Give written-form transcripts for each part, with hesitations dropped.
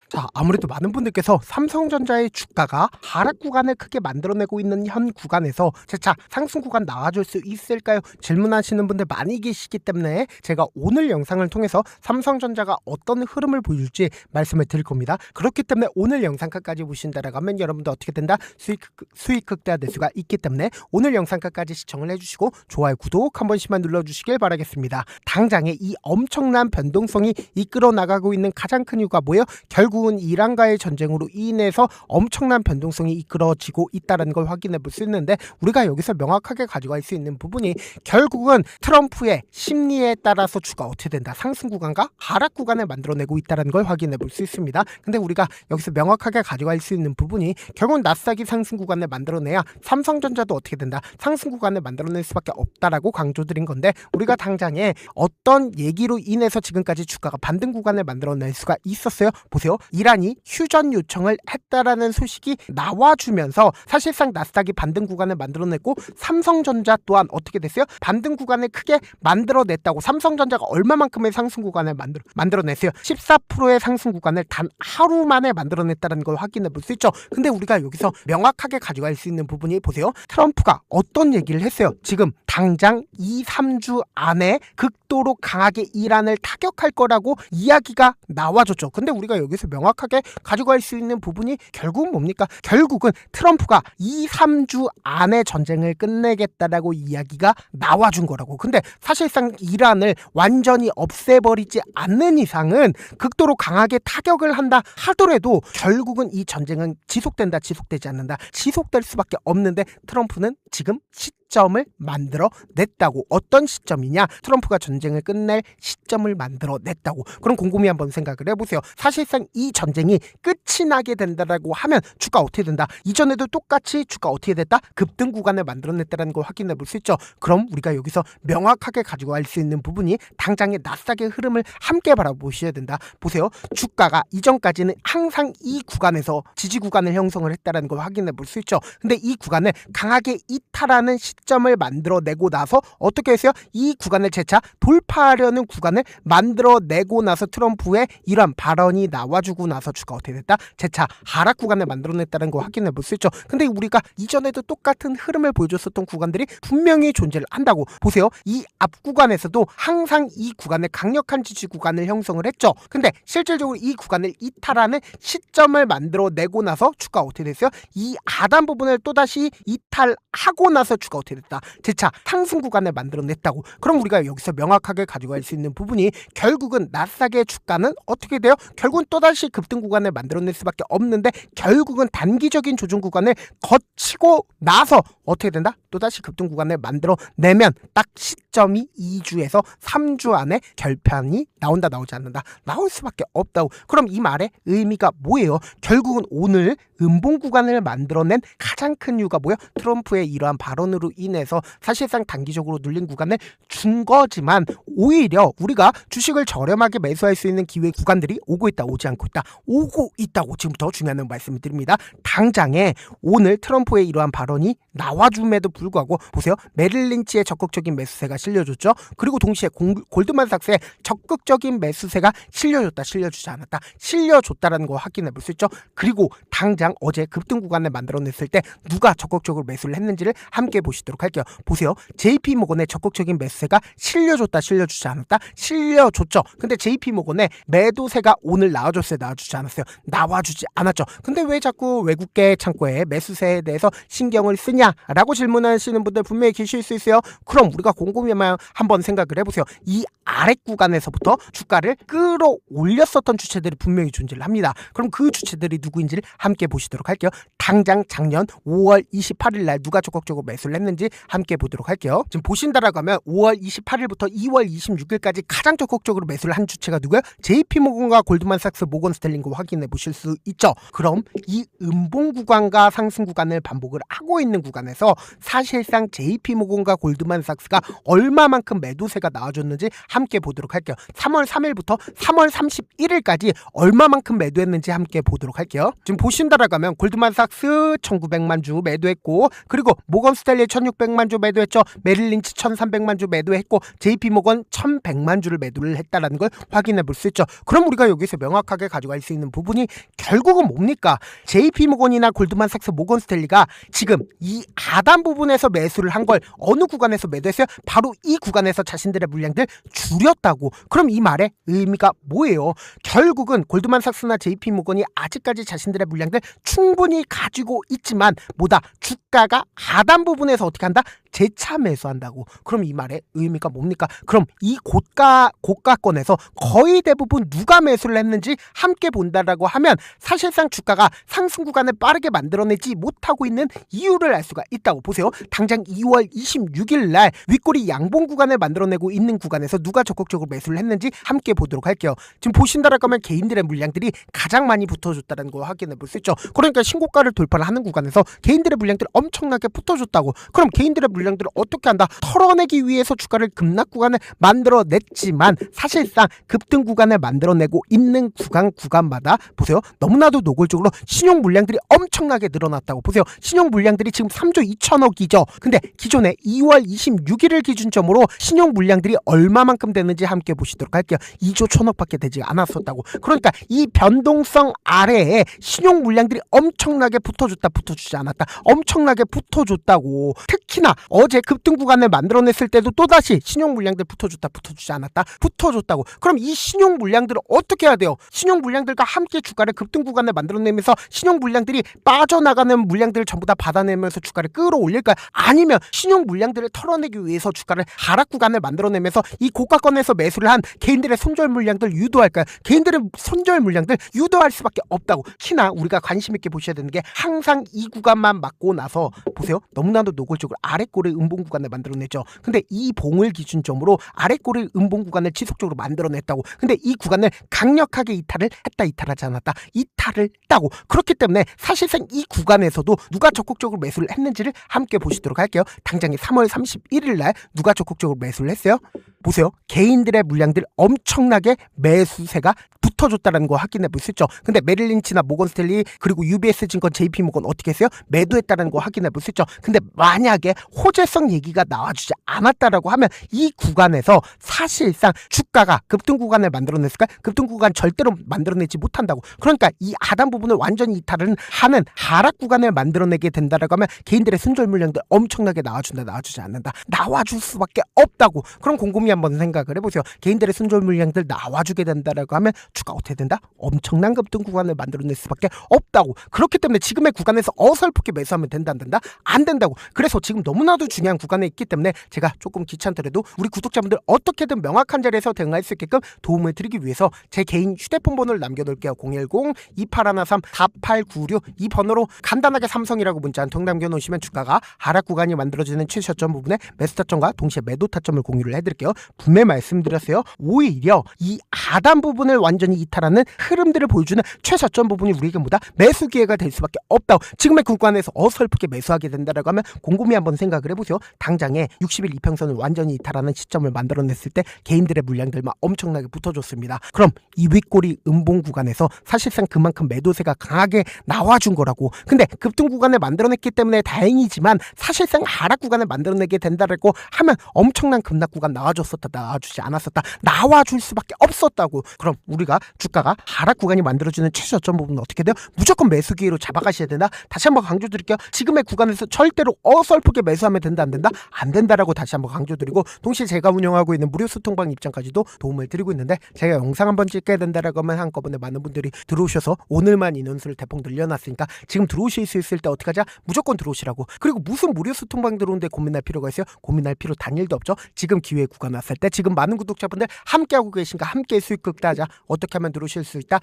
자, 아무래도 많은 분들께서 삼성전자의 주가가 하락 구간을 크게 만들어내고 있는 현 구간에서 재차 상승 구간 나와줄 수 있을까요? 질문하시는 분들 많이 계시기 때문에 제가 오늘 영상을 통해서 삼성전자가 어떤 흐름을 보여줄지 말씀을 드릴 겁니다. 그렇기 때문에 오늘 영상 끝까지 보신다라고 하면 여러분도 어떻게 된다? 수익 극대화될 수가 있기 때문에 오늘 영상 끝까지 시청을 해주시고 좋아요, 구독 한 번씩만 눌러주시길 바라겠습니다. 당장에 이 엄청난 변동성이 이끌어 나가고 있는 가장 큰 이유가 뭐예요? 결국은 이란과의 전쟁으로 인해서 엄청난 변동성이 이끌어지고 있다는 걸 확인해 볼 수 있는데, 우리가 여기서 명확하게 가져갈 수 있는 부분이 결국은 트럼프의 심리에 따라서 주가 어떻게 된다? 상승 구간과 하락 구간을 만들어내고 있다는 걸 확인해 볼 수 있습니다. 근데 우리가 여기서 명확하게 가져갈 수 있는 부분이 결국은 나스닥이 상승 구간을 만들어내야 삼성전자도 어떻게 된다? 상승 구간을 만들어낼 수밖에 없다라고 강조드린 건데, 우리가 당장에 어떤 얘기로 인해서 지금까지 주가가 반등 구간을 만들어낼 수가 있었어요? 보세요. 이란이 휴전 요청을 했다라는 소식이 나와주면서 사실상 나스닥이 반등 구간을 만들어냈고, 삼성전자 또한 어떻게 됐어요? 반등 구간을 크게 만들어냈다고. 삼성전자가 얼마만큼의 상승 구간을 만들어냈어요? 14%의 상승 구간을 단 하루 만에 만들어냈다는 걸 확인해 볼 수 있죠. 근데 우리가 여기서 명확하게 가져갈 수 있는 부분이, 보세요. 트럼프가 어떤 얘기를 했어요? 지금 당장 2-3주 안에 극도로 강하게 이란을 타격할 거라고 이야기가 나와줬죠. 근데 우리가 여기서 명확하게 가져갈 수 있는 부분이 결국은 뭡니까? 결국은 트럼프가 2-3주 안에 전쟁을 끝내겠다라고 이야기가 나와준 거라고. 근데 사실상 이란을 완전히 없애버리지 않는 이상은, 극도로 강하게 타격을 한다 하더라도 결국은 이 전쟁은 지속된다, 지속되지 않는다, 지속될 수밖에 없는데, 트럼프는 지금 시점을 만들어 냈다고. 어떤 시점이냐? 트럼프가 전쟁을 끝낼 시점을 만들어 냈다고. 그럼 곰곰이 한번 생각을 해보세요. 사실상 이 전쟁이 끝이 나게 된다라고 하면 주가 어떻게 된다? 이전에도 똑같이 주가 어떻게 됐다? 급등 구간을 만들어냈다는 걸 확인해 볼 수 있죠. 그럼 우리가 여기서 명확하게 가지고 갈 수 있는 부분이 당장의 나스닥의 흐름을 함께 바라보셔야 된다. 보세요. 주가가 이전까지는 항상 이 구간에서 지지 구간을 형성을 했다는 걸 확인해 볼 수 있죠. 근데 이 구간을 강하게 이탈하는 시점을 만들어내고 나서 어떻게 했어요? 이 구간을 재차 돌파하려는 구간을 만들어내고 나서 트럼프의 이러한 발언이 나와주고 나서 주가 어떻게 됐다? 재차 하락 구간을 만들어냈다는 거 확인해 볼 수 있죠. 근데 우리가 이전에도 똑같은 흐름을 보여줬었던 구간들이 분명히 존재를 한다고. 보세요. 이 앞 구간에서도 항상 이 구간을 강력한 지지 구간을 형성을 했죠. 근데 실질적으로 이 구간을 이탈하는 시점을 만들어내고 나서 주가 어떻게 됐어요? 이 하단 부분을 또다시 이탈하고 나서 주가 어떻게 됐다? 재차 상승 구간을 만들어냈다고. 그럼 우리가 여기서 명확하게 가져갈 수 있는 부분이, 결국은 나스닥의 주가는 어떻게 돼요? 결국은 또다시 급등 구간을 만들어낼 수밖에 없는데, 결국은 단기적인 조정 구간을 거치고 나서 어떻게 된다? 또다시 급등 구간을 만들어내면 딱 시점이 2주에서 3주 안에 결판이 나온다, 나오지 않는다? 나올 수밖에 없다고. 그럼 이 말의 의미가 뭐예요? 결국은 오늘 음봉 구간을 만들어낸 가장 큰 이유가 뭐예요? 트럼프의 이러한 발언으로 인해서 사실상 단기적으로 눌린 구간을 준 거지만, 오히려 우리가 주식을 저렴하게 매수할 수 있는 기회 구간들이 오고 있다, 오지 않고 있다? 오고 있다고 지금부터 중요한 말씀을 드립니다. 당장에 오늘 트럼프의 이러한 발언이 나와줌에도 불구하고 보세요. 메릴 린치의 적극적인 매수세가 실려줬죠. 그리고 동시에 골드만삭스의 적극적인 매수세가 실려줬다, 실려주지 않았다? 실려줬다라는 거 확인해 볼 수 있죠. 그리고 당장 어제 급등 구간을 만들어냈을 때 누가 적극적으로 매수를 했는지를 함께 보시도록 할게요. 보세요. JP모건의 적극적인 매수세가 실려줬다, 실려주지 않았다? 실려줬죠. 근데 JP모건의 매도세가 오늘 나와줬어요, 나와주지 않았어요? 나와주지 않았죠. 근데 왜 자꾸 외국계 창고의 매수세에 대해서 신경을 쓰냐라고 질문하시는 분들 분명히 계실 수 있어요. 그럼 우리가 곰곰이만 한번 생각을 해보세요. 이 아랫 구간에서부터 주가를 끌어올렸었던 주체들이 분명히 존재를 합니다. 그럼 그 주체들이 누구인지를 함께 보시도록 할게요. 당장 작년 5월 28일 날 누가 적극적으로 매수를 했는지 함께 보도록 할게요. 지금 보신다라고 하면 5월 28일부터 2월 26일까지 가장 적극적으로 매수를 한 주체가 누구예요? JP모건과 골드만삭스, 모건스탠리고 확인해 보실 수 있죠. 그럼 이 음봉 구간과 상승 구간을 반복을 하고 있는 구간에서 사실상 JP모건과 골드만삭스가 얼마만큼 매도세가 나와줬는지 함께 보도록 할게요. 3월 3일부터 3월 31일까지 얼마만큼 매도했는지 함께 보도록 할게요. 지금 보신다라고 하면 골드만삭스 1900만 주 매도했고, 그리고 모건스탠리 1600만 주 매도했죠. 메릴린치 1300만 주 매도했고, JP모건 1100만 주를 매도를 했다라는 걸 확인해 볼 수 있죠. 그럼 우리가 여기서 명확하게 가져갈 수 있는 부분이 결국은 뭡니까? JP모건이나 골드만삭스, 모건스탠리가 지금 이 하단 부분에서 매수를 한 걸 어느 구간에서 매도했어요? 바로 이 구간에서 자신들의 물량들 줄였다고. 그럼 이 말의 의미가 뭐예요? 결국은 골드만삭스나 JP모건이 아직까지 자신들의 물량들 충분히 가지고 있지만 뭐다? 주가가 하단 부분에서 어떻게 한다? 재차 매수한다고. 그럼 이 말의 의미가 뭡니까? 그럼 이 고가권에서 거의 대부분 누가 매수를 했는지 함께 본다라고 하면 사실상 주가가 상승 구간을 빠르게 만들어내지 못하고 있는 이유를 알 수가 있다고. 보세요. 당장 2월 26일 날 윗꼬리 양봉 구간을 만들어내고 있는 구간에서 누가 적극적으로 매수를 했는지 함께 보도록 할게요. 지금 보신다라고 하면 개인들의 물량들이 가장 많이 붙어줬다는 거 확인해 볼 수 있죠. 그러니까 신고가를 돌파를 하는 구간에서 개인들의 물량들이 엄청나게 붙어줬다고. 그럼 개인들의 물량들을 어떻게 한다? 털어내기 위해서 주가를 급락 구간을 만들어냈지만 사실상 급등 구간을 만들어내고 있는 구간마다 보세요. 너무나도 노골적으로 신용 물량들이 엄청나게 늘어났다고. 보세요. 신용 물량들이 지금 3조 2천억이죠. 근데 기존에 2월 26일을 기준점으로 신용 물량들이 얼마만큼 되는지 함께 보시도록 할게요. 2조 1천억밖에 되지 않았었다고. 그러니까 이 변동성 아래에 신용 물량들이 엄청나게 붙어줬다, 붙어주지 않았다, 엄청나게 붙어줬다고. 특히나 어제 급등 구간을 만들어냈을 때도 또다시 신용 물량들 붙어줬다, 붙어주지 않았다, 붙어줬다고. 그럼 이 신용 물량들을 어떻게 해야 돼요? 신용 물량들과 함께 주가를 급등 구간을 만들어내면서 신용 물량들이 빠져나가는 물량들을 전부 다 받아내면서 주가를 끌어올릴까요? 아니면 신용 물량들을 털어내기 위해서 주가를 하락 구간을 만들어내면서 이 고가권에서 매수를 한 개인들의 손절 물량들 유도할까요? 개인들의 손절 물량들 유도할 수밖에 없다고. 특히나 우리가 관심 있게 보셔야 되는 게 항상 이 구간만 맞고 나서 보세요. 너무나도 노골적으로 아래꼬리 음봉 구간을 만들어냈죠. 근데 이 봉을 기준점으로 아래꼬리 음봉 구간을 지속적으로 만들어냈다고. 근데 이 구간을 강력하게 이탈을 했다, 이탈하지 않았다, 이탈을 했다고. 그렇기 때문에 사실상 이 구간에서도 누가 적극적으로 매수를 했는지를 함께 보시도록 할게요. 당장에 3월 31일 날 누가 적극적으로 매수를 했어요? 보세요. 개인들의 물량들 엄청나게 매수세가 붙어줬다는 거 확인해 볼 수 있죠. 근데 메릴린치나 모건스탠리 그리고 UBS증권, JP모건 어떻게 했어요? 매도했다는 거 확인해 볼 수 있죠. 근데 만약에 호재성 얘기가 나와주지 않았다라고 하면 이 구간에서 사실상 주가가 급등 구간을 만들어냈을까? 급등 구간 절대로 만들어내지 못한다고. 그러니까 이 하단 부분을 완전히 이탈을 하는 하락 구간을 만들어내게 된다라고 하면 개인들의 순절 물량들 엄청나게 나와준다, 나와주지 않는다, 나와줄 수밖에 없다고. 그럼 곰곰이 한번 생각을 해보세요. 개인들의 순절 물량들 나와주게 된다라고 하면 주가 어떻게 된다? 엄청난 급등 구간을 만들어낼 수밖에 없다고. 그렇기 때문에 지금의 구간에서 어설프게 매수하면 된다, 안 된다? 안 된다고. 그래서 지금 너무나도 중요한 구간에 있기 때문에 제가 조금 귀찮더라도 우리 구독자분들 어떻게든 명확한 자리에서 대응할 수 있게끔 도움을 드리기 위해서 제 개인 휴대폰 번호를 남겨놓을게요. 010-2813-4896 이 번호로 간단하게 삼성이라고 문자 한 통 남겨놓으시면 주가가 하락 구간이 만들어지는 최저점 부분에 매수 타점과 동시에 매도 타점을 공유를 해드릴게요. 분명히 말씀드렸어요. 오히려 이 하단 부분을 완전히 이탈하는 흐름들을 보여주는 최저점 부분이 우리에게 뭐다? 매수 기회가 될 수밖에 없다고. 지금의 구간에서 어설프게 매수하게 된다라고 하면 곰곰이 한번 생각을 해보세요. 당장에 60일 이평선을 완전히 이탈하는 시점을 만들어냈을 때 개인들의 물량들만 엄청나게 붙어줬습니다. 그럼 이 윗꼬리 음봉 구간에서 사실상 그만큼 매도세가 강하게 나와준 거라고. 근데 급등 구간을 만들어냈기 때문에 다행이지만 사실상 하락 구간을 만들어내게 된다라고 하면 엄청난 급락 구간 나와줬었다, 나와주지 않았었다, 나와줄 수밖에 없었다고. 그럼 우리가 주가가 하락 구간이 만들어주는 최저점 부분은 어떻게 돼요? 무조건 매수 기회로 잡아가셔야 된다. 다시 한번 강조드릴게요. 지금의 구간에서 절대로 어설프게 매수하면 된다, 안 된다? 안 된다라고 다시 한번 강조드리고, 동시에 제가 운영하고 있는 무료 소통방 입장까지도 도움을 드리고 있는데, 제가 영상 한번 찍게 된다라고 하면 한꺼번에 많은 분들이 들어오셔서 오늘만 인원수를 대폭 늘려놨으니까 지금 들어오실 수 있을 때 어떻게 하자? 무조건 들어오시라고. 그리고 무슨 무료 소통방 들어오는데 고민할 필요가 있어요? 고민할 필요 단일도 없죠. 지금 기회 구간 왔을 때 지금 많은 구독자분들 함께하고 계신가? 함께 수익 극대하자. 어떻게 하면 들어오실 수 있다?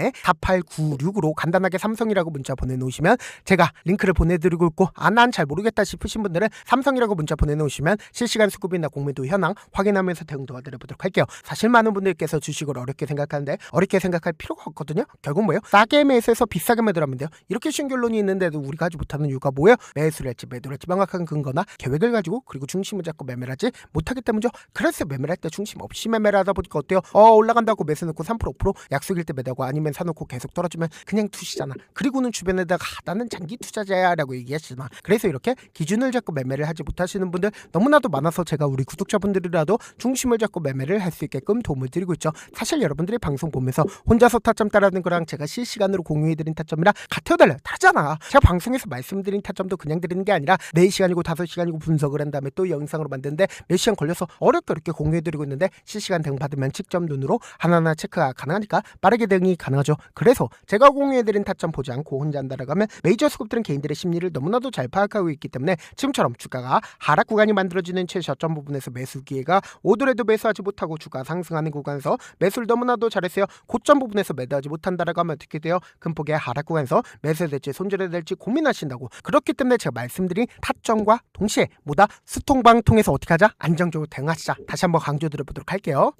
010-2813-4896으로 간단하게 삼성이라고 문자 보내놓으시면 제가 링크를 보내드리고 있고, 난 잘 모르겠다 싶으신 분들은 삼성이라고 문자 보내놓으시면 실시간 수급이나 공매도 현황 확인하면서 대응 도와드려보도록 할게요. 사실 많은 분들께서 주식을 어렵게 생각하는데 어렵게 생각할 필요가 없거든요. 결국 뭐예요? 싸게 매수해서 비싸게 매도하면 돼요. 이렇게 쉬운 결론이 있는데도 우리가 하지 못하는 이유가 뭐예요? 매수를 했지 매도를 했지 명확한 근거나 계획을 가지고 그리고 중심을 잡고 매매를 하지 못하기 때문이죠. 그래서 매매를 할 때 중심 없이 매매를 하다 보니까 어때요? 올라간다고 매수 넣고 3% 5% 약속일 때 매도하고 아니면 사놓고 계속 떨어지면 그냥 투시잖아. 그리고는 주변에다가 나는 장기 투자자야 라고 얘기하시잖아. 그래서 이렇게 기준을 잡고 매매를 하지 못하시는 분들 너무나도 많아서 제가 우리 구독자분들이라도 중심을 잡고 매매를 할 수 있게끔 도움을 드리고 있죠. 사실 여러분들이 방송 보면서 혼자서 타점 따라하는 거랑 제가 실시간으로 공유해드린 타점이랑 같아요 달라요? 다르잖아. 제가 방송에서 말씀드린 타점도 그냥 드리는 게 아니라 4시간이고 5시간이고 분석을 한 다음에 또 영상으로 만드는데 몇 시간 걸려서 어렵게 공유해드리고 있는데 실시간 대응 받으면 직접 눈으로 하나하나 체크가 가능하니까 빠르게 대응이 가능하죠. 그래서 제가 공유해드린 타점 보지 않고 혼자 한다라고 하면 메이저 수급들은 개인들의 심리를 너무나도 잘 파악하고 있기 때문에 지금처럼 주가가 하락 구간이 만들어지는 최저점 부분에서 매수 기회가 오더라도 매수하지 못하고 주가 상승하는 구간에서 매수를 너무나도 잘했어요. 고점 부분에서 매도하지 못한다라고 하면 어떻게 돼요? 금폭의 하락 구간에서 매수해야 될지 손절해야 될지 고민하신다고. 그렇기 때문에 제가 말씀드린 타점과 동시에 뭐다? 수통방 통해서 어떻게 하자? 안정적으로 대응하시자. 다시 한번 강조드려보도록 할게요.